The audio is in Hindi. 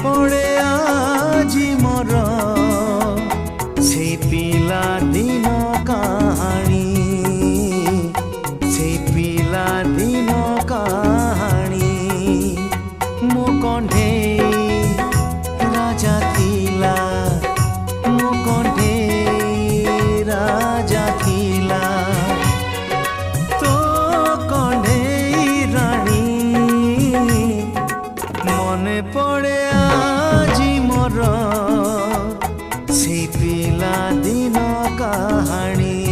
पड़े आजी मोर से पिला दिन कहानी से पिला दिन कहानी मो कंढे राजा थिला मो कंढे राजा थिला तो कंढे रानी मने पड़े आजी मोर से पिला दिन कहानी।